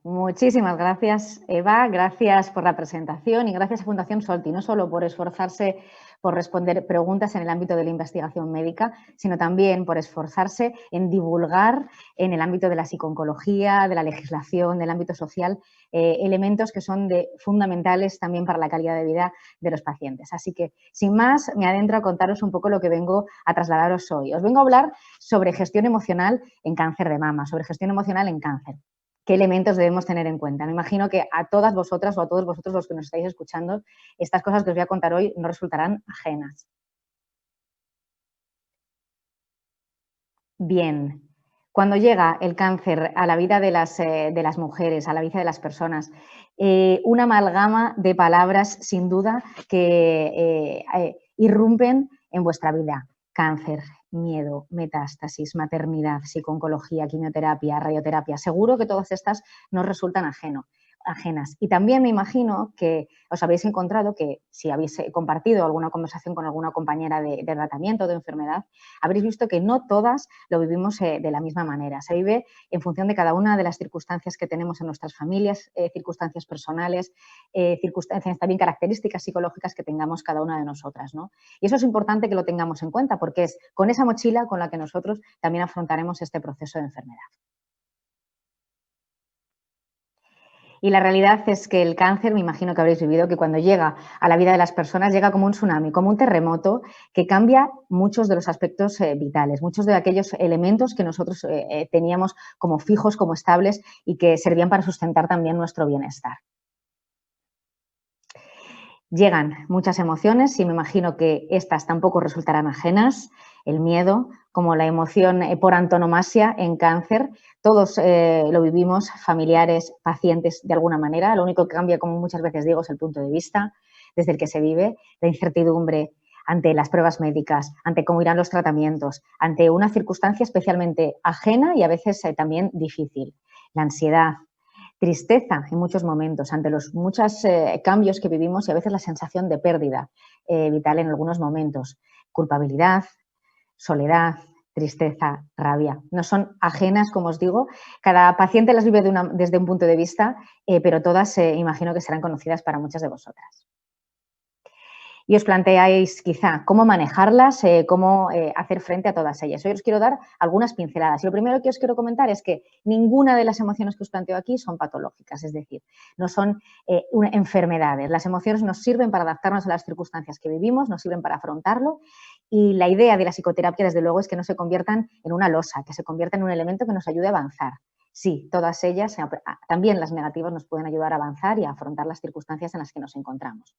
Muchísimas gracias, Eva, gracias por la presentación y gracias a Fundación Solti, no solo por esforzarse por responder preguntas en el ámbito de la investigación médica, sino también por esforzarse en divulgar en el ámbito de la psico-oncología, de la legislación, del ámbito social, elementos que son fundamentales también para la calidad de vida de los pacientes. Así que, sin más, me adentro a contaros un poco lo que vengo a trasladaros hoy. Os vengo a hablar sobre gestión emocional en cáncer de mama, sobre gestión emocional en cáncer. ¿Qué elementos debemos tener en cuenta? Me imagino que a todas vosotras o a todos vosotros los que nos estáis escuchando, estas cosas que os voy a contar hoy no resultarán ajenas. Bien, cuando llega el cáncer a la vida de las mujeres, a la vida de las personas, una amalgama de palabras sin duda que irrumpen en vuestra vida. Cáncer, miedo, metástasis, maternidad, psico-oncología, quimioterapia, radioterapia. Seguro que todas estas nos resultan ajenas. Y también me imagino que os habéis encontrado que si habéis compartido alguna conversación con alguna compañera de tratamiento o de enfermedad, habréis visto que no todas lo vivimos de la misma manera. Se vive en función de cada una de las circunstancias que tenemos en nuestras familias, circunstancias personales, circunstancias también características psicológicas que tengamos cada una de nosotras, ¿no? Y eso es importante que lo tengamos en cuenta porque es con esa mochila con la que nosotros también afrontaremos este proceso de enfermedad. Y la realidad es que el cáncer, me imagino que habréis vivido, que cuando llega a la vida de las personas llega como un tsunami, como un terremoto que cambia muchos de los aspectos vitales, muchos de aquellos elementos que nosotros teníamos como fijos, como estables y que servían para sustentar también nuestro bienestar. Llegan muchas emociones y me imagino que estas tampoco resultarán ajenas. El miedo, como la emoción por antonomasia en cáncer, todos lo vivimos, familiares, pacientes, de alguna manera. Lo único que cambia, como muchas veces digo, es el punto de vista desde el que se vive, la incertidumbre ante las pruebas médicas, ante cómo irán los tratamientos, ante una circunstancia especialmente ajena y a veces también difícil. La ansiedad, tristeza en muchos momentos ante los muchos cambios que vivimos y a veces la sensación de pérdida vital en algunos momentos. Culpabilidad, soledad, tristeza, rabia. No son ajenas, como os digo. Cada paciente las vive desde un punto de vista, pero todas imagino que serán conocidas para muchas de vosotras. Y os planteáis quizá cómo manejarlas, cómo hacer frente a todas ellas. Hoy os quiero dar algunas pinceladas. Y lo primero que os quiero comentar es que ninguna de las emociones que os planteo aquí son patológicas, es decir, no son enfermedades. Las emociones nos sirven para adaptarnos a las circunstancias que vivimos, nos sirven para afrontarlo. Y la idea de la psicoterapia, desde luego, es que no se conviertan en una losa, que se conviertan en un elemento que nos ayude a avanzar. Sí, todas ellas, también las negativas, nos pueden ayudar a avanzar y a afrontar las circunstancias en las que nos encontramos.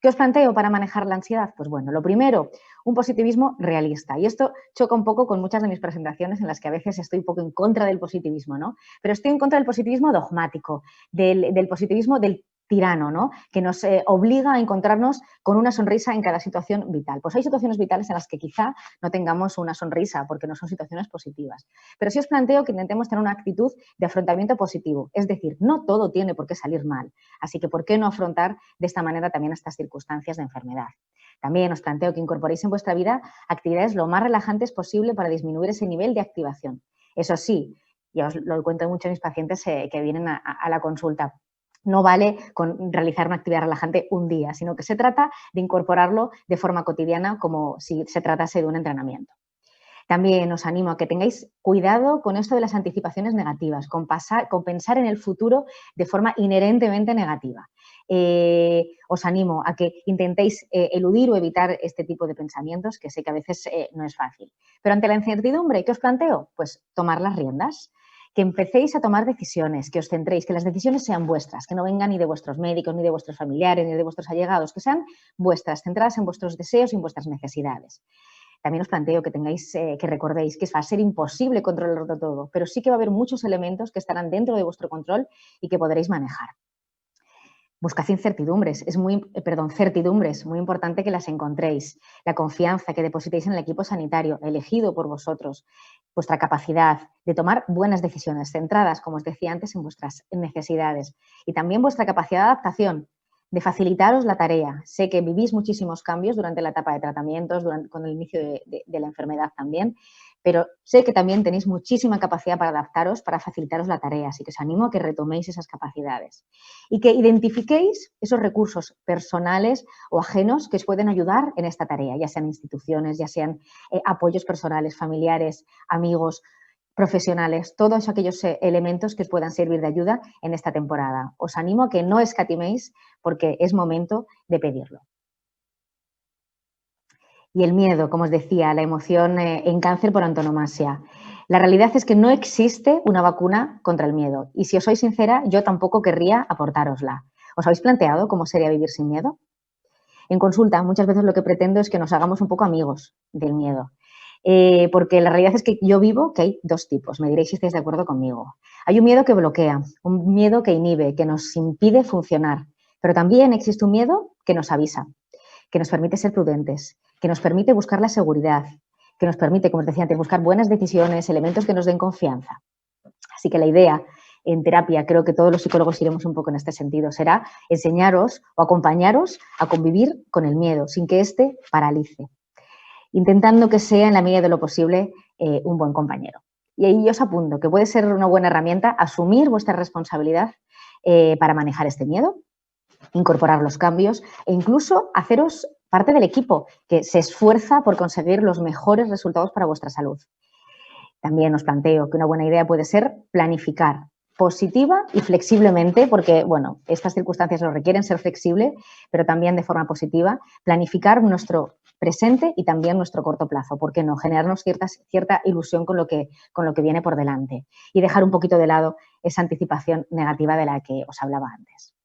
¿Qué os planteo para manejar la ansiedad? Pues bueno, lo primero, un positivismo realista. Y esto choca un poco con muchas de mis presentaciones en las que a veces estoy un poco en contra del positivismo, ¿no? Pero estoy en contra del positivismo dogmático, del positivismo del tirano, ¿no? Que nos obliga a encontrarnos con una sonrisa en cada situación vital. Pues hay situaciones vitales en las que quizá no tengamos una sonrisa porque no son situaciones positivas. Pero sí os planteo que intentemos tener una actitud de afrontamiento positivo. Es decir, no todo tiene por qué salir mal. Así que, ¿por qué no afrontar de esta manera también estas circunstancias de enfermedad? También os planteo que incorporéis en vuestra vida actividades lo más relajantes posible para disminuir ese nivel de activación. Eso sí, ya os lo cuento mucho a mis pacientes que vienen a la consulta. No vale con realizar una actividad relajante un día, sino que se trata de incorporarlo de forma cotidiana como si se tratase de un entrenamiento. También os animo a que tengáis cuidado con esto de las anticipaciones negativas, con pensar en el futuro de forma inherentemente negativa. Os animo a que intentéis eludir o evitar este tipo de pensamientos, que sé que a veces no es fácil. Pero ante la incertidumbre, ¿qué os planteo? Pues tomar las riendas. Que empecéis a tomar decisiones, que os centréis, que las decisiones sean vuestras, que no vengan ni de vuestros médicos, ni de vuestros familiares, ni de vuestros allegados, que sean vuestras, centradas en vuestros deseos y en vuestras necesidades. También os planteo que tengáis, que recordéis que va a ser imposible controlarlo todo, pero sí que va a haber muchos elementos que estarán dentro de vuestro control y que podréis manejar. Buscad certidumbres, muy importante que las encontréis. La confianza que depositéis en el equipo sanitario, elegido por vosotros, vuestra capacidad de tomar buenas decisiones, centradas, como os decía antes, en vuestras necesidades. Y también vuestra capacidad de adaptación, de facilitaros la tarea. Sé que vivís muchísimos cambios durante la etapa de tratamientos, con el inicio de la enfermedad también, pero sé que también tenéis muchísima capacidad para adaptaros, para facilitaros la tarea, así que os animo a que retoméis esas capacidades y que identifiquéis esos recursos personales o ajenos que os pueden ayudar en esta tarea, ya sean instituciones, ya sean apoyos personales, familiares, amigos, profesionales, todos aquellos elementos que os puedan servir de ayuda en esta temporada. Os animo a que no escatiméis porque es momento de pedirlo. Y el miedo, como os decía, la emoción en cáncer por antonomasia. La realidad es que no existe una vacuna contra el miedo y si os soy sincera, yo tampoco querría aportárosla. ¿Os habéis planteado cómo sería vivir sin miedo? En consulta, muchas veces lo que pretendo es que nos hagamos un poco amigos del miedo. Porque la realidad es que yo vivo que hay dos tipos, me diréis si estáis de acuerdo conmigo. Hay un miedo que bloquea, un miedo que inhibe, que nos impide funcionar, pero también existe un miedo que nos avisa, que nos permite ser prudentes, que nos permite buscar la seguridad, que nos permite, como os decía antes, buscar buenas decisiones, elementos que nos den confianza. Así que la idea en terapia, creo que todos los psicólogos iremos un poco en este sentido, será enseñaros o acompañaros a convivir con el miedo sin que éste paralice, intentando que sea en la medida de lo posible un buen compañero. Y ahí os apunto que puede ser una buena herramienta asumir vuestra responsabilidad para manejar este miedo, incorporar los cambios e incluso haceros parte del equipo que se esfuerza por conseguir los mejores resultados para vuestra salud. También os planteo que una buena idea puede ser planificar positiva y flexiblemente, porque, bueno, estas circunstancias lo requieren ser flexible, pero también de forma positiva, planificar nuestro presente y también nuestro corto plazo, ¿por qué no? Generarnos cierta ilusión con lo que viene por delante y dejar un poquito de lado esa anticipación negativa de la que os hablaba antes.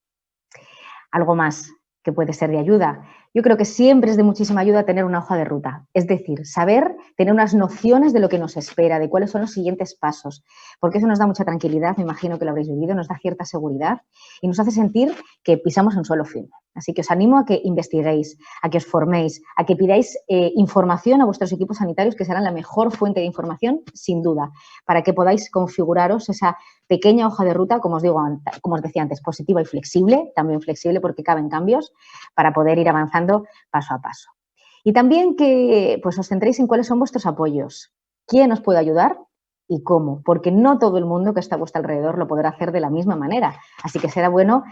Algo más que puede ser de ayuda. Yo creo que siempre es de muchísima ayuda tener una hoja de ruta, es decir, saber, tener unas nociones de lo que nos espera, de cuáles son los siguientes pasos, porque eso nos da mucha tranquilidad, me imagino que lo habréis vivido, nos da cierta seguridad y nos hace sentir que pisamos un suelo firme. Así que os animo a que investiguéis, a que os forméis, a que pidáis información a vuestros equipos sanitarios, que serán la mejor fuente de información, sin duda, para que podáis configuraros esa pequeña hoja de ruta, como os decía antes, positiva y flexible, también flexible porque caben cambios, para poder ir avanzando paso a paso. Y también que pues, os centréis en cuáles son vuestros apoyos, quién os puede ayudar y cómo, porque no todo el mundo que está a vuestro alrededor lo podrá hacer de la misma manera. Así que será bueno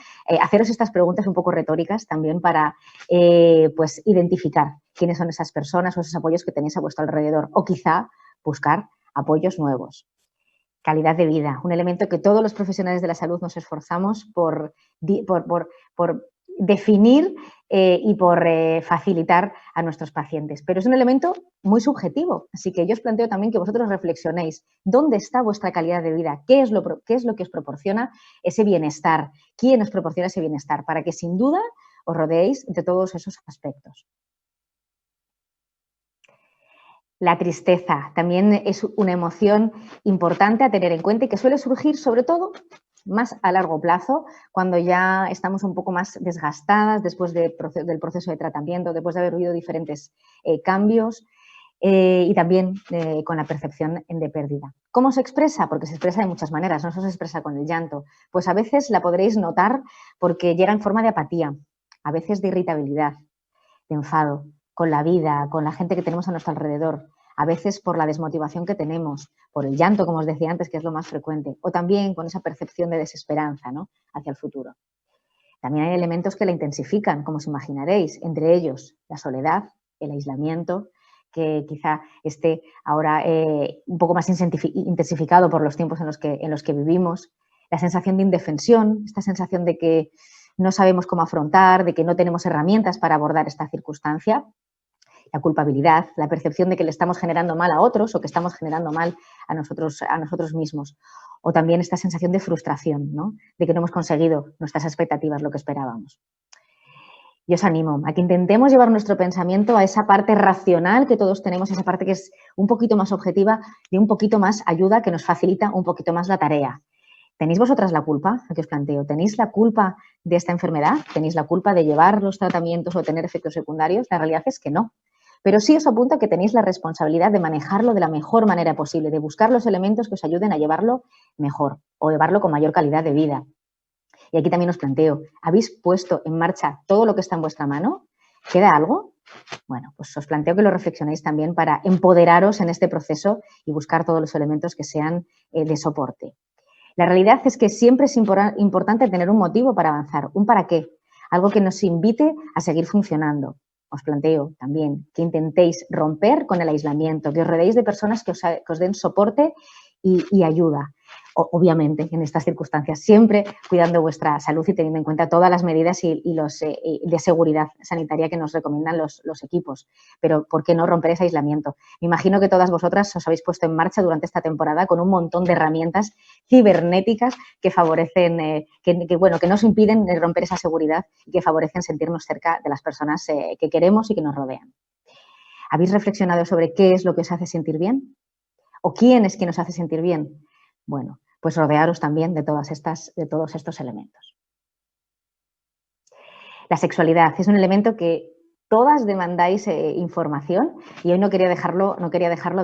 haceros estas preguntas un poco retóricas también para pues, identificar quiénes son esas personas o esos apoyos que tenéis a vuestro alrededor o quizá buscar apoyos nuevos. Calidad de vida, un elemento que todos los profesionales de la salud nos esforzamos por definir y por facilitar a nuestros pacientes. Pero es un elemento muy subjetivo, así que yo os planteo también que vosotros reflexionéis dónde está vuestra calidad de vida, qué es lo que os proporciona ese bienestar, quién os proporciona ese bienestar, para que sin duda os rodeéis de todos esos aspectos. La tristeza también es una emoción importante a tener en cuenta y que suele surgir sobre todo más a largo plazo, cuando ya estamos un poco más desgastadas después del proceso de tratamiento, después de haber vivido diferentes cambios y también con la percepción de pérdida. ¿Cómo se expresa? Porque se expresa de muchas maneras, no solo se expresa con el llanto. Pues a veces la podréis notar porque llega en forma de apatía, a veces de irritabilidad, de enfado, con la vida, con la gente que tenemos a nuestro alrededor, a veces por la desmotivación que tenemos, por el llanto, como os decía antes, que es lo más frecuente, o también con esa percepción de desesperanza, ¿no?, hacia el futuro. También hay elementos que la intensifican, como os imaginaréis, entre ellos la soledad, el aislamiento, que quizá esté ahora un poco más intensificado por los tiempos en los que vivimos, la sensación de indefensión, esta sensación de que no sabemos cómo afrontar, de que no tenemos herramientas para abordar esta circunstancia, la culpabilidad, la percepción de que le estamos generando mal a otros o que estamos generando mal a nosotros mismos. O también esta sensación de frustración, ¿no?, de que no hemos conseguido nuestras expectativas, lo que esperábamos. Y os animo a que intentemos llevar nuestro pensamiento a esa parte racional que todos tenemos, esa parte que es un poquito más objetiva y un poquito más ayuda, que nos facilita un poquito más la tarea. ¿Tenéis vosotras la culpa? Aquí os planteo, ¿tenéis la culpa de esta enfermedad? ¿Tenéis la culpa de llevar los tratamientos o tener efectos secundarios? La realidad es que no. Pero sí os apunto que tenéis la responsabilidad de manejarlo de la mejor manera posible, de buscar los elementos que os ayuden a llevarlo mejor o llevarlo con mayor calidad de vida. Y aquí también os planteo, ¿habéis puesto en marcha todo lo que está en vuestra mano? ¿Queda algo? Bueno, pues os planteo que lo reflexionéis también para empoderaros en este proceso y buscar todos los elementos que sean de soporte. La realidad es que siempre es importante tener un motivo para avanzar, un para qué, algo que nos invite a seguir funcionando. Os planteo también que intentéis romper con el aislamiento, que os rodeéis de personas que os den soporte y ayuda. Obviamente, en estas circunstancias, siempre cuidando vuestra salud y teniendo en cuenta todas las medidas y los de seguridad sanitaria que nos recomiendan los equipos. Pero, ¿por qué no romper ese aislamiento? Me imagino que todas vosotras os habéis puesto en marcha durante esta temporada con un montón de herramientas cibernéticas que favorecen, bueno, que nos impiden romper esa seguridad y que favorecen sentirnos cerca de las personas que queremos y que nos rodean. ¿Habéis reflexionado sobre qué es lo que os hace sentir bien? ¿O quién es quien os hace sentir bien? Bueno, pues rodearos también de todos estos elementos. La sexualidad es un elemento que todas demandáis información y hoy no quería dejarlo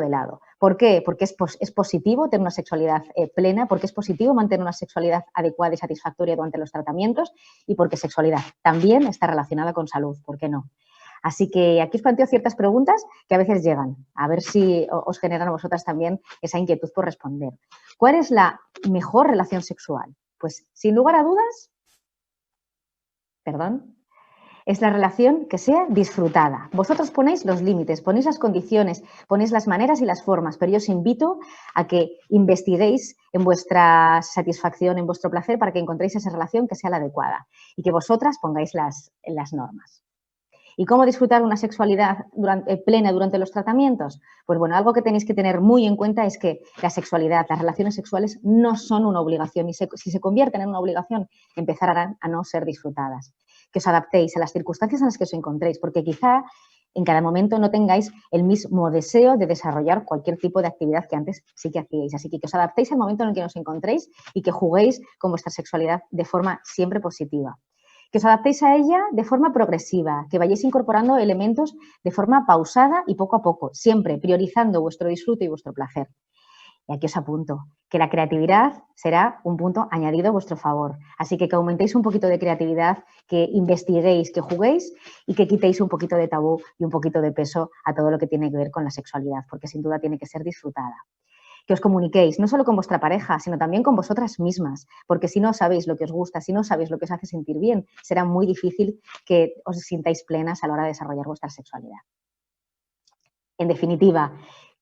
de lado. ¿Por qué? Porque es positivo tener una sexualidad plena, porque es positivo mantener una sexualidad adecuada y satisfactoria durante los tratamientos y porque sexualidad también está relacionada con salud, ¿por qué no? Así que aquí os planteo ciertas preguntas que a veces llegan, a ver si os generan a vosotras también esa inquietud por responder. ¿Cuál es la mejor relación sexual? Pues, sin lugar a dudas, es la relación que sea disfrutada. Vosotros ponéis los límites, ponéis las condiciones, ponéis las maneras y las formas, pero yo os invito a que investiguéis en vuestra satisfacción, en vuestro placer, para que encontréis esa relación que sea la adecuada y que vosotras pongáis las normas. ¿Y cómo disfrutar una sexualidad plena durante los tratamientos? Pues bueno, algo que tenéis que tener muy en cuenta es que la sexualidad, las relaciones sexuales no son una obligación y si se convierten en una obligación, empezarán a no ser disfrutadas. Que os adaptéis a las circunstancias en las que os encontréis, porque quizá en cada momento no tengáis el mismo deseo de desarrollar cualquier tipo de actividad que antes sí que hacíais. Así que os adaptéis al momento en el que os encontréis y que juguéis con vuestra sexualidad de forma siempre positiva. Que os adaptéis a ella de forma progresiva, que vayáis incorporando elementos de forma pausada y poco a poco, siempre priorizando vuestro disfrute y vuestro placer. Y aquí os apunto que la creatividad será un punto añadido a vuestro favor. Así que aumentéis un poquito de creatividad, que investiguéis, que juguéis y que quitéis un poquito de tabú y un poquito de peso a todo lo que tiene que ver con la sexualidad, porque sin duda tiene que ser disfrutada. Que os comuniquéis, no solo con vuestra pareja, sino también con vosotras mismas, porque si no sabéis lo que os gusta, si no sabéis lo que os hace sentir bien, será muy difícil que os sintáis plenas a la hora de desarrollar vuestra sexualidad. En definitiva,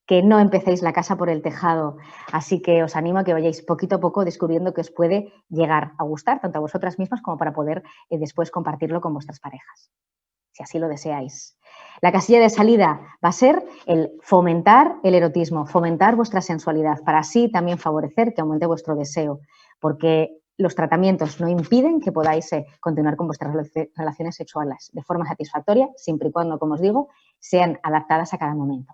que no empecéis la casa por el tejado, así que os animo a que vayáis poquito a poco descubriendo que os puede llegar a gustar tanto a vosotras mismas como para poder después compartirlo con vuestras parejas, si así lo deseáis. La casilla de salida va a ser el fomentar el erotismo, fomentar vuestra sensualidad, para así también favorecer que aumente vuestro deseo, porque los tratamientos no impiden que podáis continuar con vuestras relaciones sexuales de forma satisfactoria, siempre y cuando, como os digo, sean adaptadas a cada momento.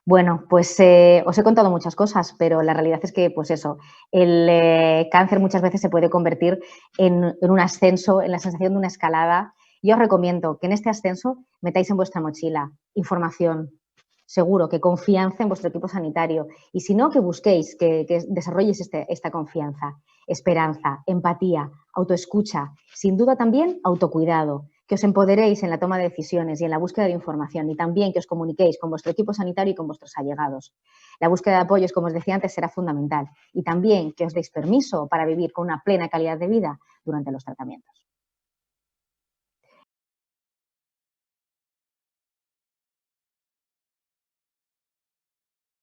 Bueno, pues os he contado muchas cosas, pero la realidad es que, pues eso, el cáncer muchas veces se puede convertir en un ascenso, en la sensación de una escalada. Yo os recomiendo que en este ascenso metáis en vuestra mochila información, seguro, que confianza en vuestro equipo sanitario y si no, que busquéis, que desarrolléis esta confianza, esperanza, empatía, autoescucha, sin duda también autocuidado, que os empoderéis en la toma de decisiones y en la búsqueda de información y también que os comuniquéis con vuestro equipo sanitario y con vuestros allegados. La búsqueda de apoyos, como os decía antes, será fundamental y también que os deis permiso para vivir con una plena calidad de vida durante los tratamientos.